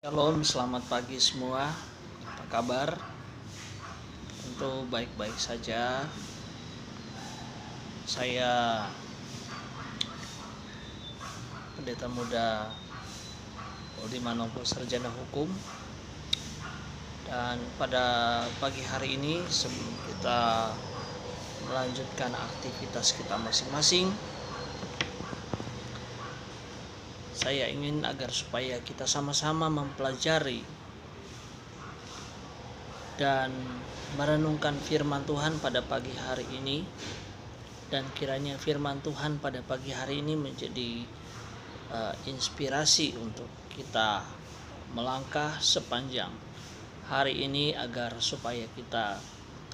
Shalom, selamat pagi semua. Apa kabar? Tentu baik-baik saja. Saya Pendeta Muda Poldi Manopo, Sarjana Hukum. Dan pada pagi hari ini sebelum kita melanjutkan aktivitas kita masing-masing, saya ingin agar supaya kita sama-sama mempelajari dan merenungkan firman Tuhan pada pagi hari ini, dan kiranya firman Tuhan pada pagi hari ini menjadi inspirasi untuk kita melangkah sepanjang hari ini agar supaya kita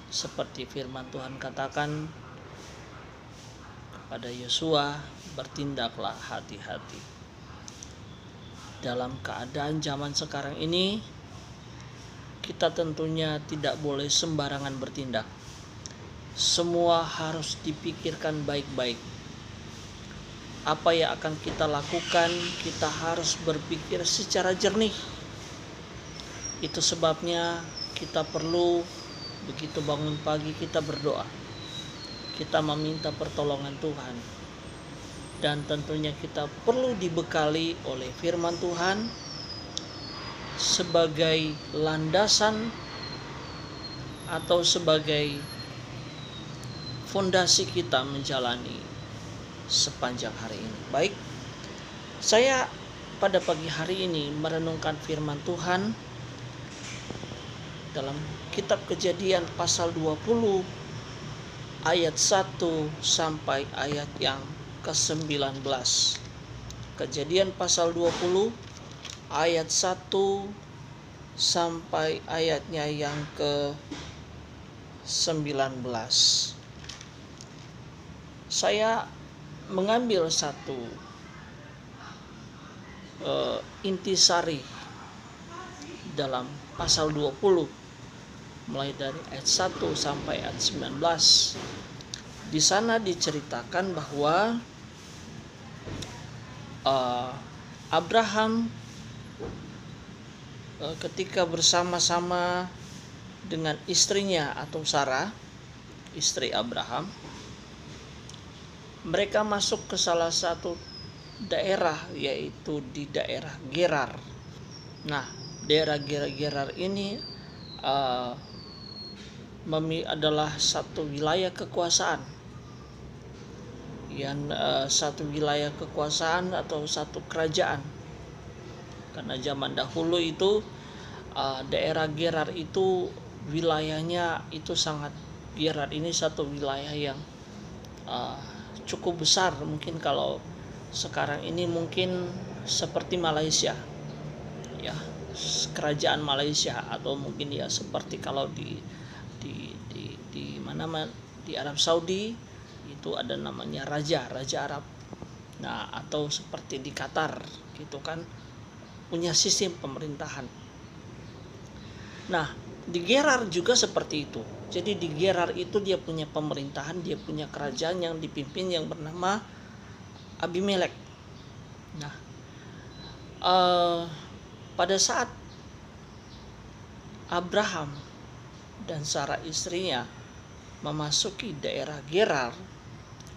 seperti firman Tuhan katakan kepada Yosua, bertindaklah hati-hati. Dalam keadaan zaman sekarang ini, kita tentunya tidak boleh sembarangan bertindak. Semua harus dipikirkan baik-baik. Apa yang akan kita lakukan, kita harus berpikir secara jernih. Itu sebabnya kita perlu begitu bangun pagi kita berdoa. Kita meminta pertolongan Tuhan. Dan tentunya kita perlu dibekali oleh firman Tuhan sebagai landasan atau sebagai fondasi kita menjalani sepanjang hari ini. Baik, saya pada pagi hari ini merenungkan firman Tuhan dalam kitab Kejadian pasal 20 ayat 1 sampai ayat yang ke-19. Kejadian pasal 20 ayat 1 sampai ayatnya yang ke-19. Saya mengambil satu intisari dalam pasal 20 mulai dari ayat 1 sampai ayat 19. Di sana diceritakan bahwa Abraham ketika bersama-sama dengan istrinya atau Sarah, istri Abraham, mereka masuk ke salah satu daerah, yaitu di daerah Gerar. Nah, daerah Gerar ini adalah satu wilayah kekuasaan, yang satu wilayah kekuasaan atau satu kerajaan. Karena zaman dahulu itu daerah Gerar itu wilayahnya itu sangat, Gerar ini satu wilayah yang cukup besar. Mungkin kalau sekarang ini mungkin seperti Malaysia, ya, kerajaan Malaysia, atau mungkin ya seperti kalau di mana di Arab Saudi itu ada namanya raja Arab. Nah, atau seperti di Qatar gitu kan, punya sistem pemerintahan. Nah, di Gerar juga seperti itu. Jadi di Gerar itu dia punya pemerintahan, dia punya kerajaan yang dipimpin yang bernama Abimelek. Nah, pada saat Abraham dan Sarah istrinya memasuki daerah Gerar,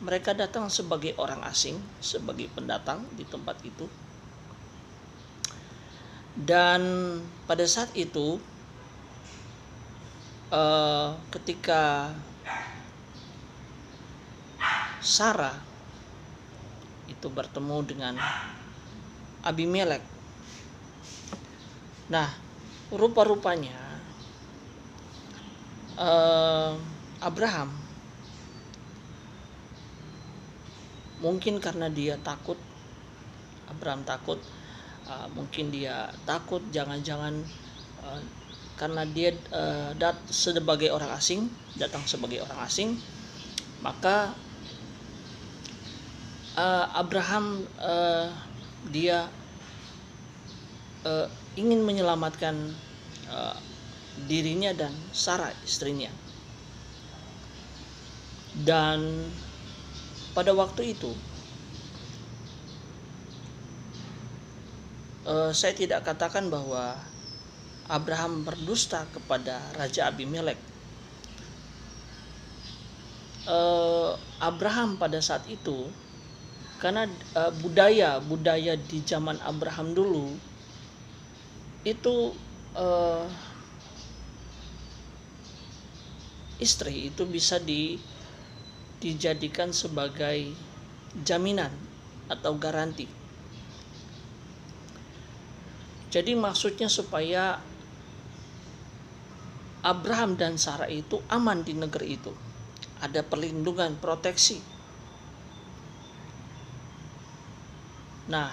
mereka datang sebagai orang asing, sebagai pendatang di tempat itu. Dan pada saat itu ketika Sarah itu bertemu dengan Abimelek, nah rupa-rupanya Abraham mungkin karena dia takut, mungkin dia takut jangan-jangan karena dia sebagai orang asing, datang sebagai orang asing, maka Abraham dia ingin menyelamatkan dirinya dan Sarah istrinya. Dan pada waktu itu saya tidak katakan bahwa Abraham berdusta kepada Raja Abimelek. Abraham pada saat itu, karena budaya di zaman Abraham dulu itu istri itu bisa dijadikan sebagai jaminan atau garanti. Jadi maksudnya supaya Abraham dan Sarah itu aman di negeri itu, ada perlindungan, proteksi. Nah,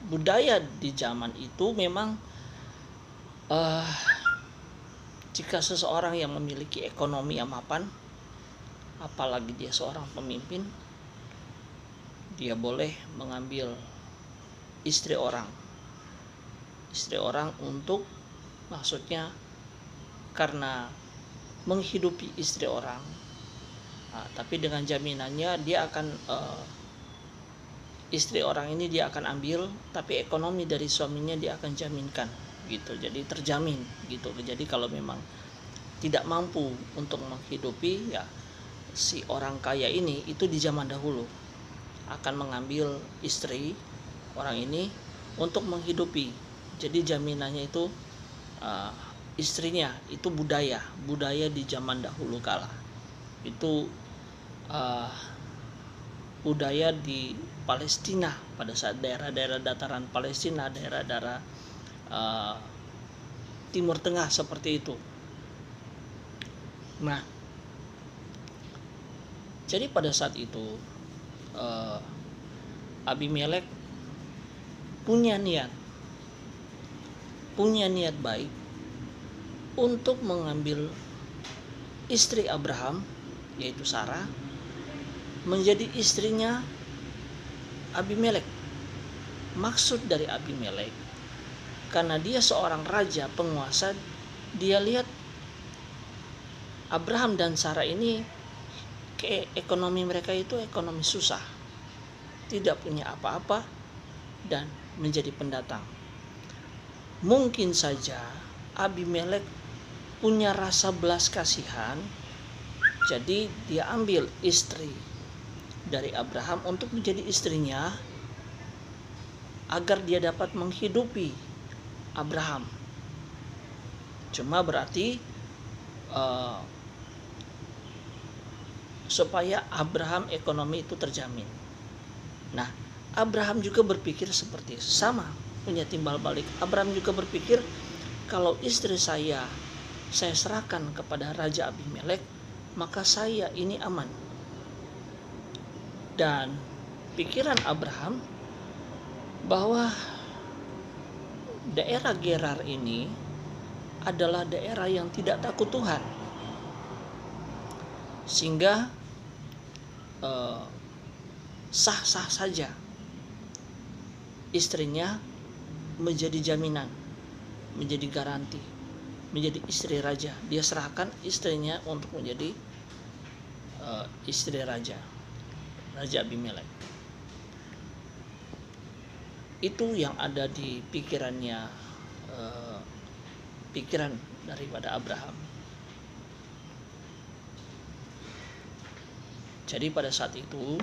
budaya di zaman itu memang jika seseorang yang memiliki ekonomi yang mapan, apalagi dia seorang pemimpin, dia boleh mengambil istri orang untuk, maksudnya karena menghidupi istri orang, tapi dengan jaminannya dia akan istri orang ini dia akan ambil, tapi ekonomi dari suaminya dia akan jaminkan gitu. Jadi terjamin gitu. Jadi kalau memang tidak mampu untuk menghidupi, ya si orang kaya ini itu di zaman dahulu akan mengambil istri orang ini untuk menghidupi. Jadi jaminannya itu istrinya. Itu budaya di zaman dahulu kala. Itu budaya di Palestina pada saat daerah-daerah dataran Palestina, daerah-daerah Timur Tengah seperti itu. Nah, jadi pada saat itu Abimelek punya niat baik untuk mengambil istri Abraham, yaitu Sarah, menjadi istrinya Abimelek. Maksud dari Abimelek, karena dia seorang raja penguasa, dia lihat Abraham dan Sarah ini ekonomi mereka itu ekonomi susah, tidak punya apa-apa dan menjadi pendatang. Mungkin saja Abimelek punya rasa belas kasihan, jadi dia ambil istri dari Abraham untuk menjadi istrinya agar dia dapat menghidupi Abraham. Cuma berarti supaya Abraham ekonomi itu terjamin. Nah, Abraham juga berpikir seperti sama, punya timbal balik. Abraham juga berpikir, kalau istri saya serahkan kepada Raja Abimelek, maka saya ini aman. Dan pikiran Abraham bahwa daerah Gerar ini adalah daerah yang tidak takut Tuhan, sehingga sah-sah saja istrinya menjadi jaminan, menjadi garanti, menjadi istri raja. Dia serahkan istrinya untuk menjadi istri Raja Abimelek. Itu yang ada di pikirannya, pikiran daripada Abraham. Jadi pada saat itu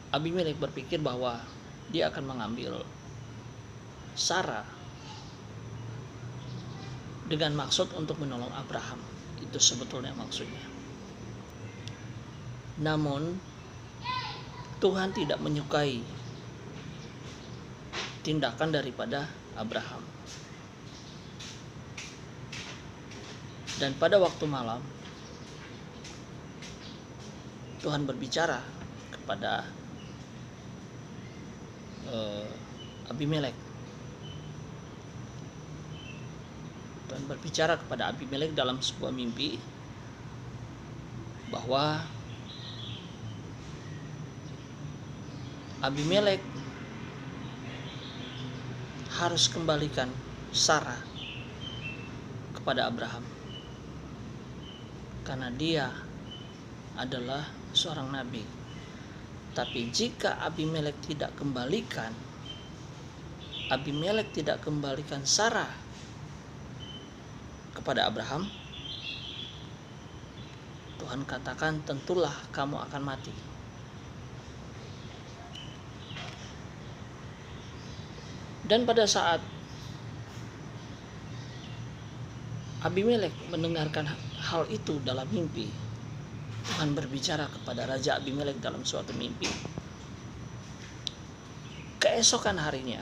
Abimelek berpikir bahwa dia akan mengambil Sarah dengan maksud untuk menolong Abraham. Itu sebetulnya maksudnya. Namun Tuhan tidak menyukai tindakan daripada Abraham. Dan pada waktu malam Tuhan berbicara kepada Abimelek. Tuhan berbicara kepada Abimelek dalam sebuah mimpi bahwa Abimelek harus kembalikan Sarah kepada Abraham, karena dia adalah seorang nabi Tetapi jika Abimelek tidak kembalikan Sarah kepada Abraham, Tuhan katakan, tentulah kamu akan mati. Dan pada saat Abimelek mendengarkan hal itu dalam mimpi, Tuhan berbicara kepada Raja Abimelek dalam suatu mimpi. Keesokan harinya,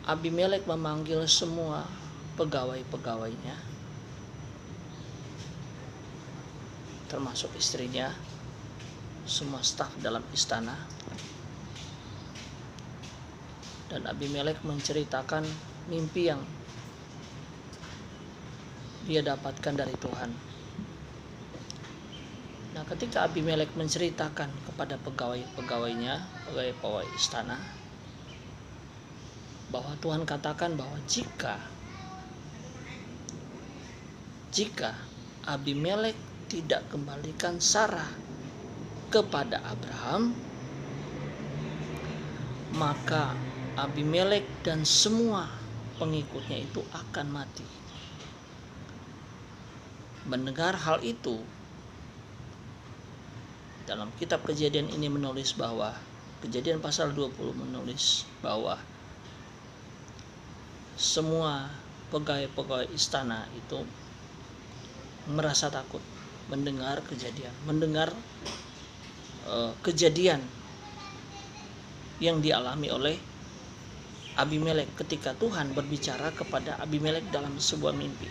Abimelek memanggil semua pegawai-pegawainya, termasuk istrinya, semua staf dalam istana. Dan Abimelek menceritakan mimpi yang dia dapatkan dari Tuhan. Nah, ketika Abimelek menceritakan kepada pegawai-pegawainya, pegawai istana, bahwa Tuhan katakan bahwa jika Abimelek tidak kembalikan Sarah kepada Abraham, maka Abimelek dan semua pengikutnya itu akan mati. Mendengar hal itu, dalam kitab Kejadian ini menulis bahwa, Kejadian pasal 20 menulis bahwa semua pegawai-pegawai istana itu merasa takut mendengar kejadian yang dialami oleh Abimelek ketika Tuhan berbicara kepada Abimelek dalam sebuah mimpi.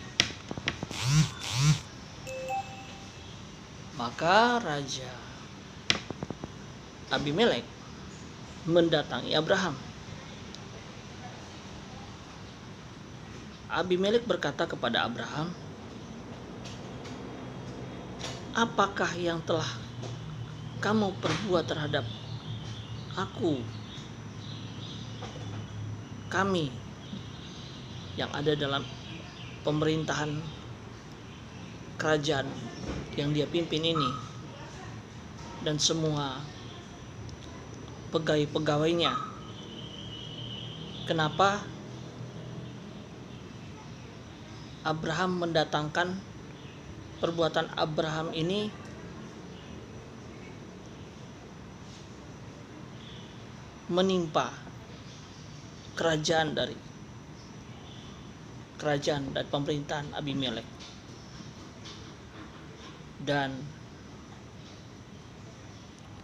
Maka Raja Abimelek mendatangi Abraham. Abimelek berkata kepada Abraham, apakah yang telah kamu perbuat terhadap kami yang ada dalam pemerintahan kerajaan yang dia pimpin ini, dan semua pegawai-pegawainya? Kenapa Abraham mendatangkan perbuatan Abraham ini menimpa kerajaan dari pemerintahan Abimelek? Dan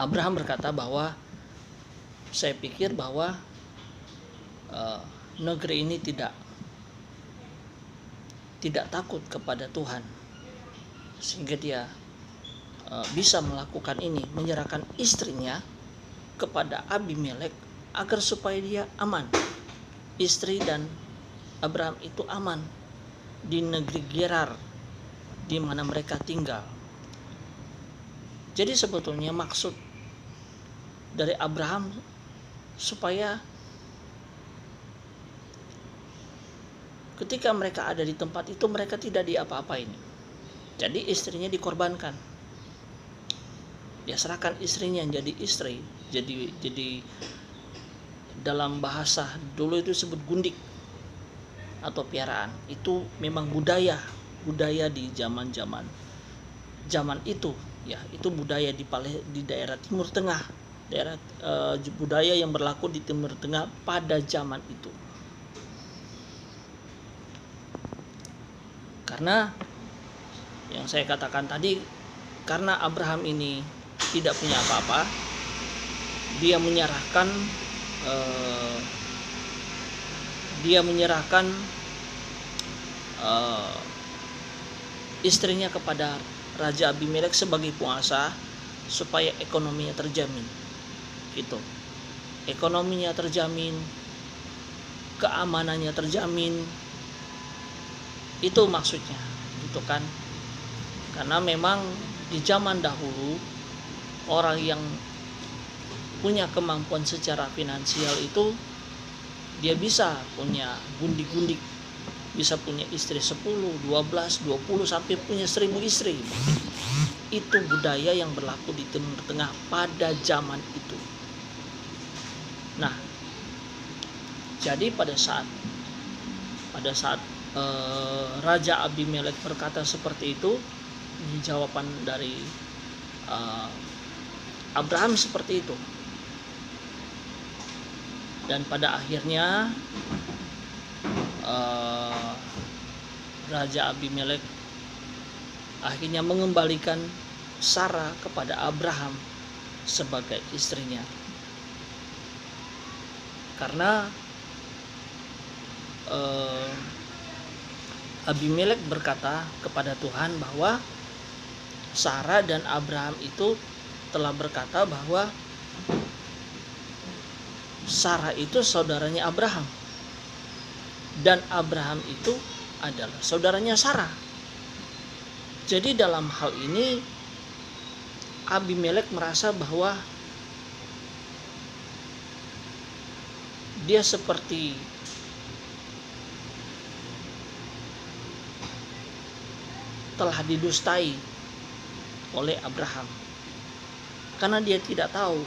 Abraham berkata bahwa saya pikir bahwa negeri ini tidak takut kepada Tuhan, sehingga dia bisa melakukan ini, menyerahkan istrinya kepada Abimelek agar supaya dia aman. Istri dan Abraham itu aman di negeri Gerar di mana mereka tinggal. Jadi sebetulnya maksud dari Abraham supaya ketika mereka ada di tempat itu mereka tidak diapa-apain. Jadi istrinya dikorbankan. Dia serahkan istrinya jadi istri. Jadi dalam bahasa dulu itu disebut gundik atau piaraan. Itu memang budaya di zaman itu, ya, itu budaya di daerah Timur Tengah, budaya yang berlaku di Timur Tengah pada zaman itu. Karena yang saya katakan tadi, karena Abraham ini tidak punya apa-apa, dia menyerahkan istrinya kepada Raja Abimelek sebagai penguasa supaya ekonominya terjamin. Gitu. Ekonominya terjamin, keamanannya terjamin. Itu maksudnya, gitu kan. Karena memang di zaman dahulu orang yang punya kemampuan secara finansial itu dia bisa punya gundik-gundik, bisa punya istri 10, 12, 20 sampai punya 1000 istri. itu budaya yang berlaku di Timur Tengah pada zaman itu. Nah, jadi pada saat Raja Abimelek berkata seperti itu, ini jawaban dari Abraham seperti itu. Dan pada akhirnya Raja Abimelek akhirnya mengembalikan Sarah kepada Abraham sebagai istrinya. Karena Abimelek berkata kepada Tuhan bahwa Sarah dan Abraham itu telah berkata bahwa Sarah itu saudaranya Abraham dan Abraham itu adalah saudaranya Sarah. Jadi dalam hal ini Abimelek merasa bahwa dia seperti telah didustai oleh Abraham, karena dia tidak tahu.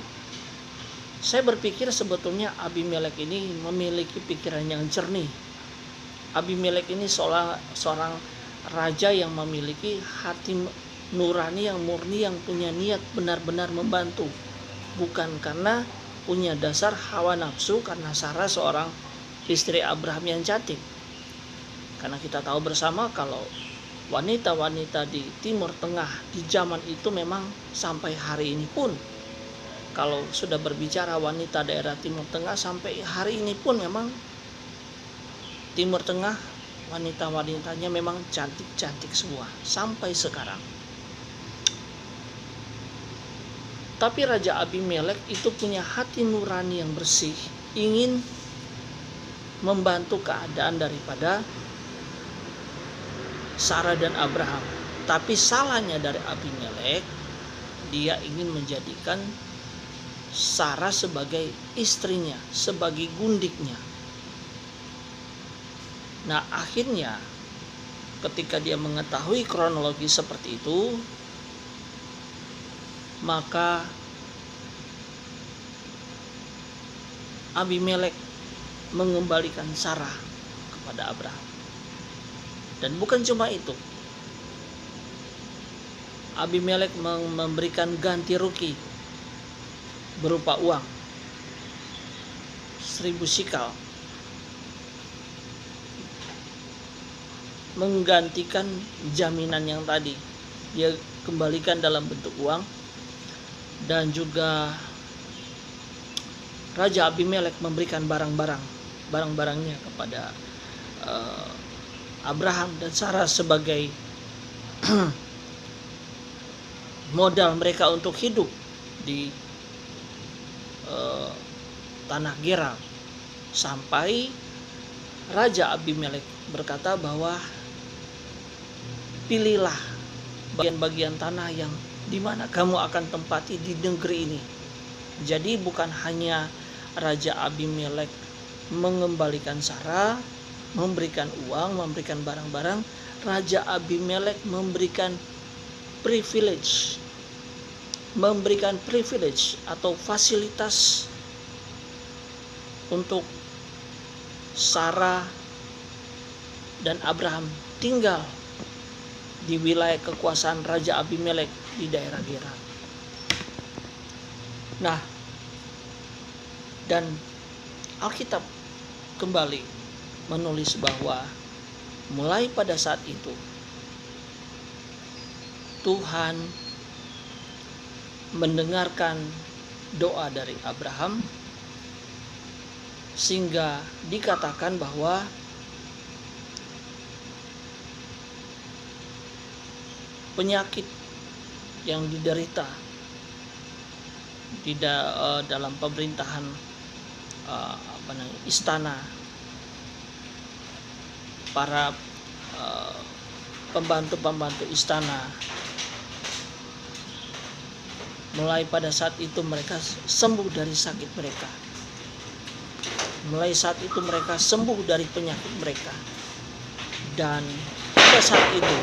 Saya berpikir sebetulnya Abimelek ini memiliki pikiran yang jernih. Abimelek ini seorang raja yang memiliki hati nurani yang murni, yang punya niat benar-benar membantu, bukan karena punya dasar hawa nafsu karena Sarah seorang istri Abraham yang cantik. Karena kita tahu bersama kalau wanita-wanita di Timur Tengah di zaman itu memang sampai hari ini pun, kalau sudah berbicara wanita daerah Timur Tengah sampai hari ini pun memang Timur Tengah wanita-wanitanya memang cantik-cantik semua sampai sekarang. Tapi Raja Abimelek itu punya hati nurani yang bersih, ingin membantu keadaan daripada Sarah dan Abraham. Tapi salahnya dari Abimelek, dia ingin menjadikan Sarah sebagai istrinya, sebagai gundiknya. Nah, akhirnya ketika dia mengetahui kronologi seperti itu, maka Abimelek mengembalikan Sarah kepada Abraham. Dan bukan cuma itu, Abimelek memberikan ganti rugi berupa uang 1000 sikal, menggantikan jaminan yang tadi dia kembalikan dalam bentuk uang. Dan juga Raja Abimelek memberikan barang-barangnya kepada Abraham dan Sarah sebagai modal mereka untuk hidup di tanah Gerar, sampai Raja Abimelek berkata bahwa pilihlah bagian-bagian tanah yang dimana kamu akan tempati di negeri ini. Jadi bukan hanya Raja Abimelek mengembalikan Sarah, memberikan uang, memberikan barang-barang, Raja Abimelek memberikan privilege atau fasilitas untuk Sarah dan Abraham tinggal di wilayah kekuasaan Raja Abimelek di daerah Gerar. Nah, dan Alkitab kembali menulis bahwa mulai pada saat itu Tuhan mendengarkan doa dari Abraham, sehingga dikatakan bahwa penyakit yang diderita di dalam pemerintahan istana para pembantu-pembantu istana, mulai pada saat itu mereka sembuh dari sakit mereka. Mulai saat itu mereka sembuh dari penyakit mereka. Dan pada saat itu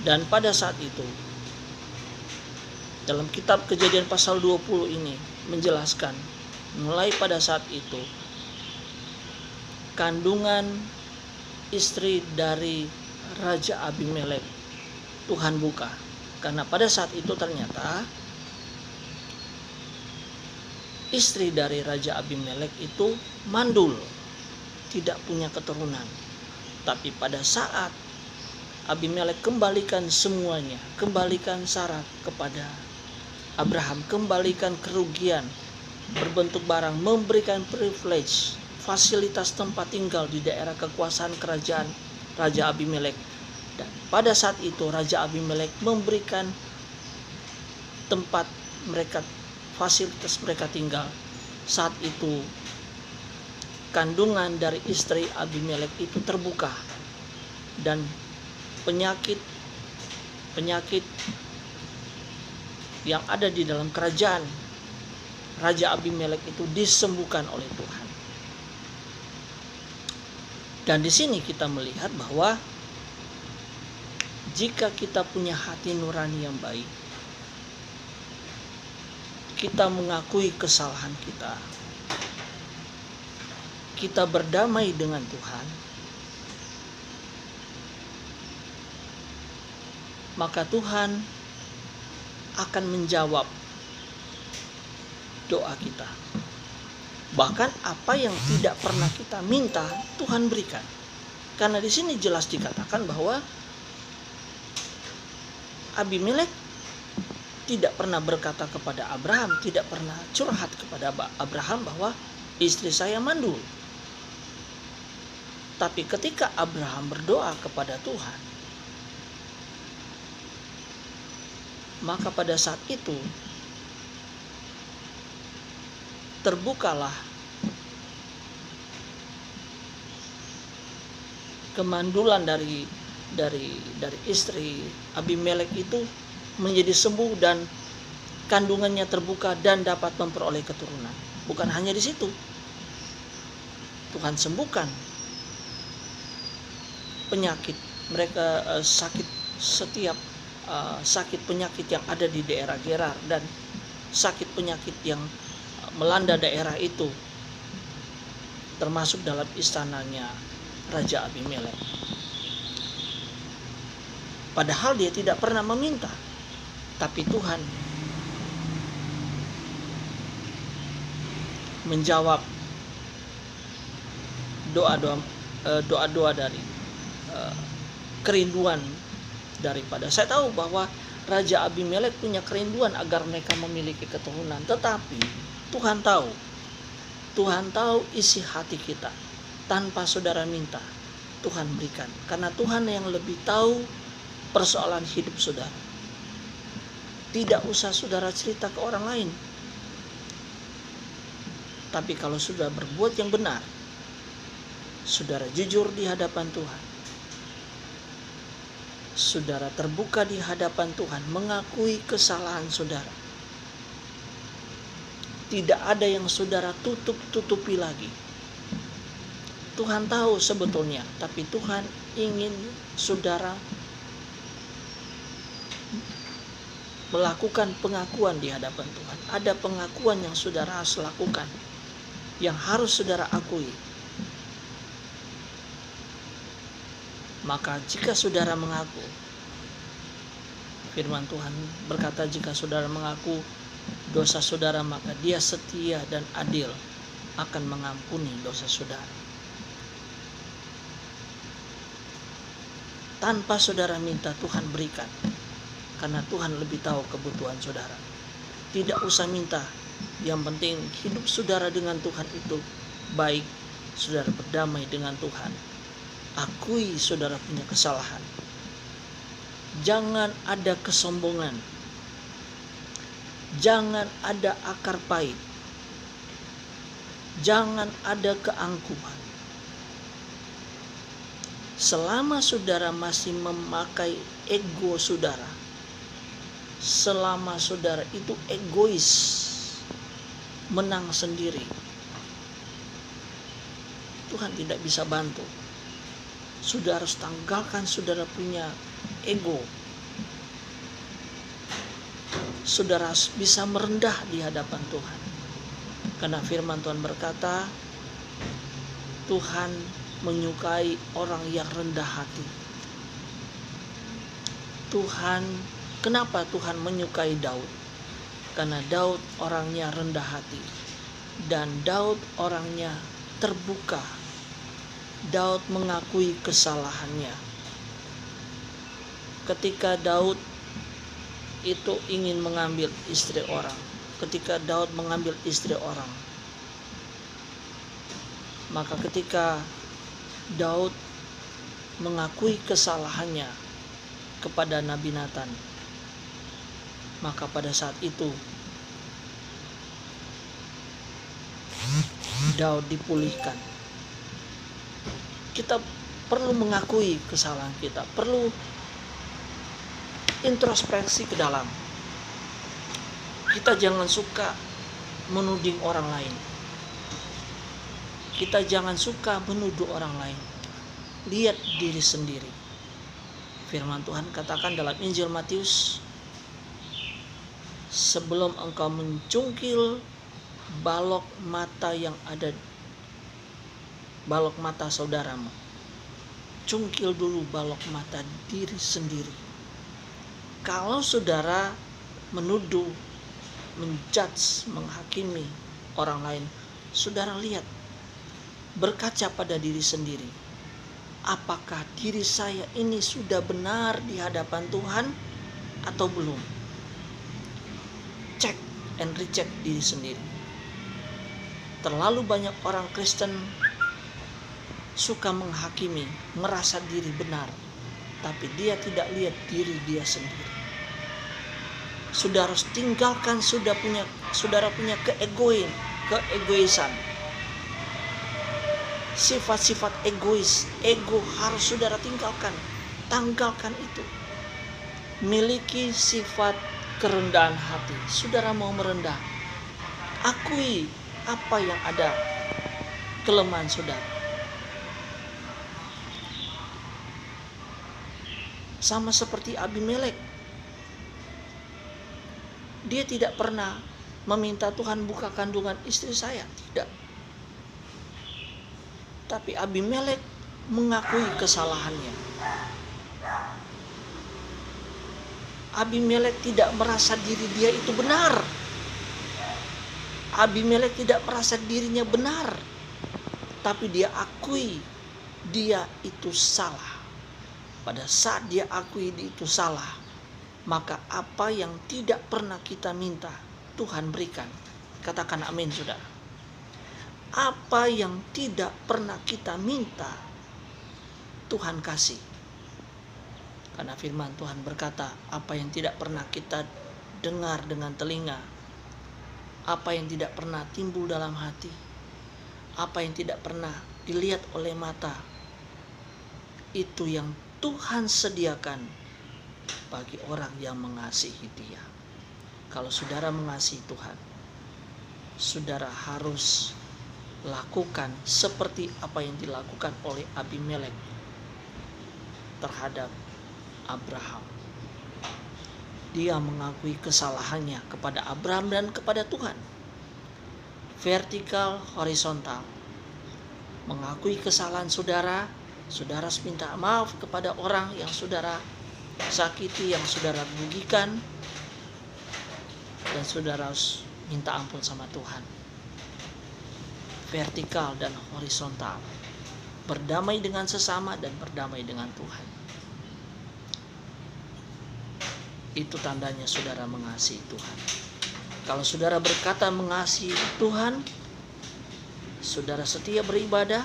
Dan pada saat itu, dalam kitab Kejadian pasal 20 ini menjelaskan, mulai pada saat itu kandungan istri dari Raja Abimelek Tuhan buka. Karena pada saat itu ternyata istri dari Raja Abimelek itu mandul, tidak punya keturunan. Tapi pada saat Abimelek kembalikan semuanya, kembalikan Sarah kepada Abraham, kembalikan kerugian berbentuk barang, memberikan privilege, fasilitas tempat tinggal di daerah kekuasaan kerajaan Raja Abimelek. Dan pada saat itu Raja Abimelek memberikan tempat mereka, fasilitas mereka tinggal. Saat itu kandungan dari istri Abimelek itu terbuka, dan penyakit yang ada di dalam kerajaan Raja Abimelek itu disembuhkan oleh Tuhan. Dan di sini kita melihat bahwa jika kita punya hati nurani yang baik, kita mengakui kesalahan kita, kita berdamai dengan Tuhan, maka Tuhan akan menjawab doa kita. Bahkan apa yang tidak pernah kita minta, Tuhan berikan. Karena di sini jelas dikatakan bahwa Abimelek tidak pernah berkata kepada Abraham, tidak pernah curhat kepada Abraham bahwa istri saya mandul. Tapi ketika Abraham berdoa kepada Tuhan, maka pada saat itu terbukalah kemandulan dari istri Abimelek itu menjadi sembuh, dan kandungannya terbuka dan dapat memperoleh keturunan. Bukan hanya di situ, Tuhan sembuhkan penyakit mereka, sakit penyakit yang ada di daerah Gerar dan sakit penyakit yang melanda daerah itu, termasuk dalam istananya Raja Abimelek. Padahal dia tidak pernah meminta, tapi Tuhan menjawab doa-doa dari kerinduan daripada. Saya tahu bahwa Raja Abimelek punya kerinduan agar mereka memiliki keturunan, tetapi Tuhan tahu isi hati kita. Tanpa saudara minta, Tuhan berikan. Karena Tuhan yang lebih tahu persoalan hidup saudara. Tidak usah saudara cerita ke orang lain. Tapi kalau sudah berbuat yang benar, saudara jujur di hadapan Tuhan, saudara terbuka di hadapan Tuhan, mengakui kesalahan saudara, tidak ada yang saudara tutupi lagi. Tuhan tahu sebetulnya, tapi Tuhan ingin saudara melakukan pengakuan di hadapan Tuhan. Ada pengakuan yang saudara harus lakukan, yang harus saudara akui. Maka jika saudara mengaku, firman Tuhan berkata, jika saudara mengaku dosa saudara, maka Dia setia dan adil akan mengampuni dosa saudara. Tanpa saudara minta, Tuhan berikan. Karena Tuhan lebih tahu kebutuhan saudara. Tidak usah minta. Yang penting hidup saudara dengan Tuhan itu baik. Saudara berdamai dengan Tuhan. Akui saudara punya kesalahan. Jangan ada kesombongan. Jangan ada akar pahit. Jangan ada keangkuhan. Selama saudara masih memakai ego saudara, selama saudara itu egois, menang sendiri, Tuhan tidak bisa bantu. Saudara harus tanggalkan saudara punya ego, saudara bisa merendah di hadapan Tuhan. Karena firman Tuhan berkata, Tuhan menyukai orang yang rendah hati. Kenapa Tuhan menyukai Daud? Karena Daud orangnya rendah hati. Dan Daud orangnya terbuka. Daud mengakui kesalahannya. Ketika Daud itu ingin mengambil istri orang, ketika Daud mengambil istri orang, maka ketika Daud mengakui kesalahannya kepada Nabi Nathan, maka pada saat itu Daud dipulihkan. Kita perlu mengakui kesalahan kita, perlu introspeksi ke dalam. Kita jangan suka menuding orang lain. Kita jangan suka menuduh orang lain. Lihat diri sendiri. Firman Tuhan katakan dalam Injil Matius, sebelum engkau mencungkil balok mata saudaramu, cungkil dulu balok mata diri sendiri. Kalau saudara menuduh, menjudge, menghakimi orang lain, saudara lihat, berkaca pada diri sendiri. Apakah diri saya ini sudah benar di hadapan Tuhan atau belum? Check and recheck diri sendiri. Terlalu banyak orang Kristen suka menghakimi, merasa diri benar, tapi dia tidak lihat diri dia sendiri. Saudara harus tinggalkan saudara punya keegoisan. Sifat-sifat egois, ego harus saudara tinggalkan. Tanggalkan itu. Miliki sifat kerendahan hati. Saudara mau merendah, akui apa yang ada kelemahan saudara. Sama seperti Abimelek. Dia tidak pernah meminta Tuhan buka kandungan istri saya, tidak. Tapi Abimelek mengakui kesalahannya. Abimelek tidak merasa diri dia itu benar. Abimelek tidak merasa dirinya benar. Tapi dia akui dia itu salah. Pada saat dia akui itu salah, maka apa yang tidak pernah kita minta, Tuhan berikan. Katakan amin, saudara. Apa yang tidak pernah kita minta, Tuhan kasih. Karena firman Tuhan berkata, apa yang tidak pernah kita dengar dengan telinga, apa yang tidak pernah timbul dalam hati, apa yang tidak pernah dilihat oleh mata, itu yang Tuhan sediakan bagi orang yang mengasihi Dia. Kalau saudara mengasihi Tuhan, saudara harus lakukan seperti apa yang dilakukan oleh Abimelek terhadap Abraham. Dia mengakui kesalahannya kepada Abraham dan kepada Tuhan. Vertikal, horizontal. Mengakui kesalahan saudara, saudara harus minta maaf kepada orang yang saudara sakiti, yang saudara rugikan, dan saudara harus minta ampun sama Tuhan. Vertikal dan horizontal. Berdamai dengan sesama dan berdamai dengan Tuhan. Itu tandanya saudara mengasihi Tuhan. Kalau saudara berkata mengasihi Tuhan, saudara setia beribadah,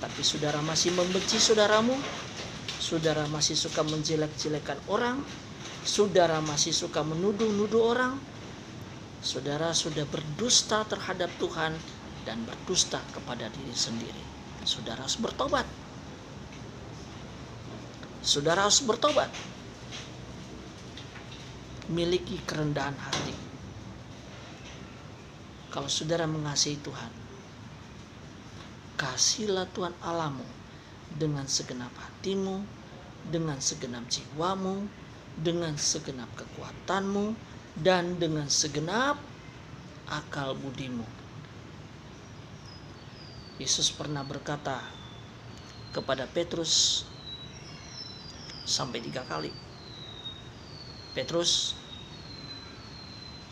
tapi saudara masih membenci saudaramu, saudara masih suka menjelek-jelekan orang, saudara masih suka menuduh-nuduh orang, saudara sudah berdusta terhadap Tuhan dan berdusta kepada diri sendiri. Saudara harus bertobat. Saudara harus bertobat. Miliki kerendahan hati. Kalau saudara mengasihi Tuhan, kasihilah Tuhan Allahmu dengan segenap hatimu, dengan segenap jiwamu, dengan segenap kekuatanmu, dan dengan segenap akal budimu. Yesus pernah berkata kepada Petrus sampai 3 kali, "Petrus,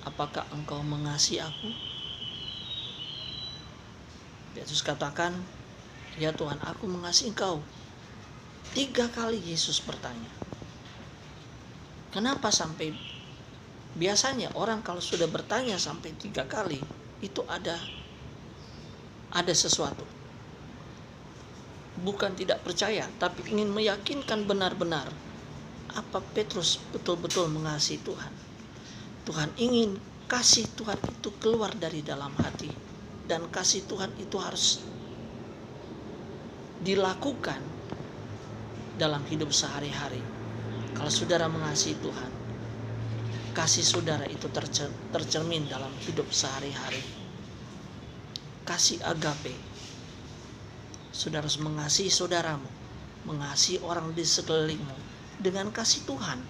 apakah engkau mengasihi aku?" Petrus katakan, "Ya Tuhan, aku mengasihi engkau." 3 kali Yesus bertanya. Kenapa sampai biasanya orang kalau sudah bertanya sampai 3 kali itu ada sesuatu. Bukan tidak percaya, tapi ingin meyakinkan benar-benar apa Petrus betul-betul mengasihi Tuhan. Tuhan ingin kasih Tuhan itu keluar dari dalam hati, dan kasih Tuhan itu harus dilakukan dalam hidup sehari-hari. Kalau saudara mengasihi Tuhan, kasih saudara itu tercermin dalam hidup sehari-hari. Kasih agape. Saudara harus mengasihi saudaramu, mengasihi orang di sekelilingmu dengan kasih Tuhan.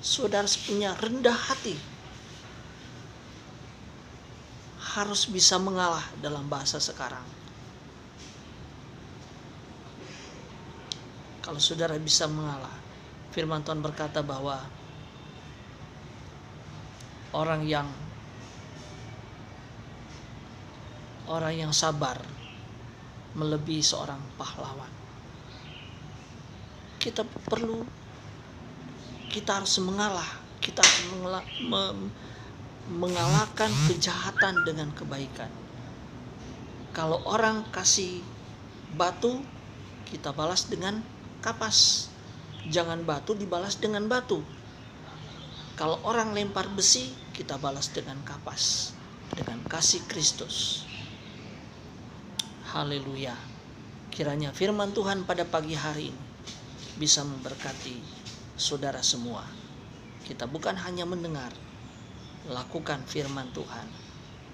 Saudara punya rendah hati, harus bisa mengalah dalam bahasa sekarang. Kalau saudara bisa mengalah, firman Tuhan berkata bahwa orang yang sabar melebihi seorang pahlawan. Kita harus mengalah, kita harus mengalahkan kejahatan dengan kebaikan. Kalau orang kasih batu, kita balas dengan kapas. Jangan batu dibalas dengan batu. Kalau orang lempar besi, kita balas dengan kapas, dengan kasih Kristus. Haleluya. Kiranya firman Tuhan pada pagi hari ini bisa memberkati saudara semua. Kita bukan hanya mendengar, lakukan firman Tuhan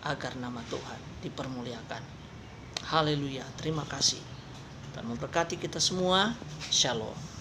agar nama Tuhan dipermuliakan. Haleluya. Terima kasih. Tuhan memberkati kita semua. Shalom.